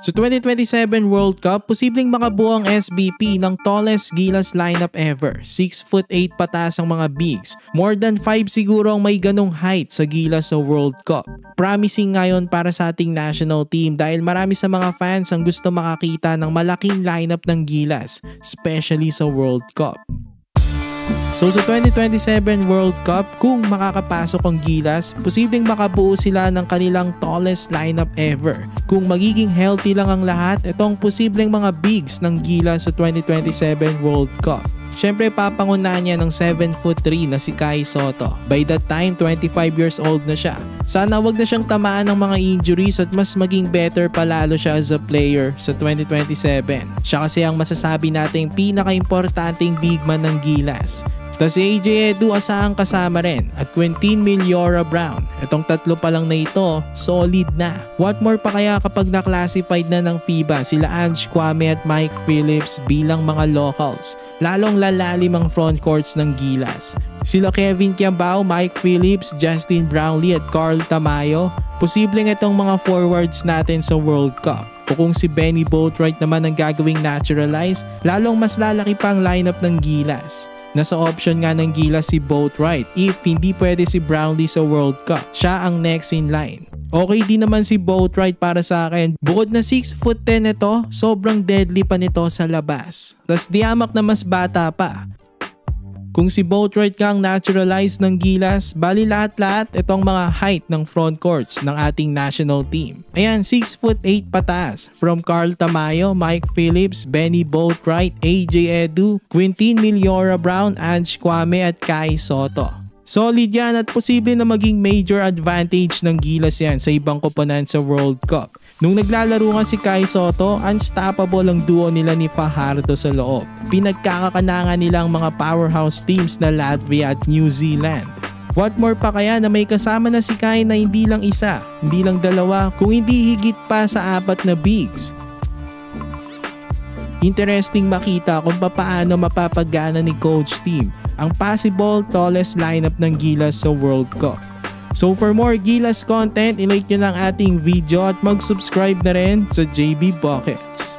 Sa 2027 World Cup, posibleng makabuo ang SBP ng tallest Gilas lineup ever. 6'8" pataas ang mga bigs. More than 5 siguro ang may ganong height sa Gilas sa World Cup. Promising ngayon para sa ating national team dahil marami sa mga fans ang gusto makakita ng malaking lineup ng Gilas, especially sa World Cup. So sa 2027 World Cup, kung makakapasok ang Gilas, posibleng makabuo sila ng kanilang tallest lineup ever. Kung magiging healthy lang ang lahat, itong posibleng mga bigs ng Gilas sa 2027 World Cup. Siyempre papangunahan niya ng 7'3" na si Kai Sotto. By that time, 25 years old na siya. Sana wag na siyang tamaan ng mga injuries at mas maging better palalo siya as a player sa 2027. Siya kasi ang masasabi nating pinaka-importanting big man ng Gilas. Tas si AJ Edu asahang kasama rin at Quintin Miliora Brown. Itong tatlo pa lang na ito, solid na. What more pa kaya kapag na-classified na ng FIBA sila Ange Kwame at Mike Phillips bilang mga locals. Lalong lalalim ang frontcourts ng Gilas. Sila Kevin Kiambao, Mike Phillips, Justin Brownlee at Carl Tamayo. Posibleng itong mga forwards natin sa World Cup. O kung si Benny Boatwright naman ang gagawing naturalize, lalong mas lalaki pa ang lineup ng Gilas. Nasa option nga ng Gilas si Boatwright if hindi pwede si Brownlee sa World Cup. Siya ang next in line. Okay din naman si Boatwright para sa akin. Bukod na 6'10" ito, sobrang deadly pa nito sa labas. Tas Diamak na mas bata pa. Kung si Boatwright nga ang naturalized ng Gilas, bali lahat-lahat itong mga height ng front courts ng ating national team. Ayan, 6'8" pataas. From Carl Tamayo, Mike Phillips, Benny Boatwright, AJ Edu, Quintin Miliora Brown, Ange Kwame at Kai Sotto. Solid yan at posible na maging major advantage ng Gilas yan sa ibang koponan sa World Cup. Nung naglalaro nga si Kai Sotto, unstoppable ang duo nila ni Fajardo sa loob. Pinagkakakanangan nilang mga powerhouse teams na Latvia at New Zealand. What more pa kaya na may kasama na si Kai na hindi lang isa, hindi lang dalawa, kung hindi higit pa sa 4 na bigs. Interesting makita kung paano mapapagana ni Coach Team ang possible tallest lineup ng Gilas sa World Cup. So for more Gilas content, i-like nyo lang ating video at mag-subscribe na rin sa JB Buckets.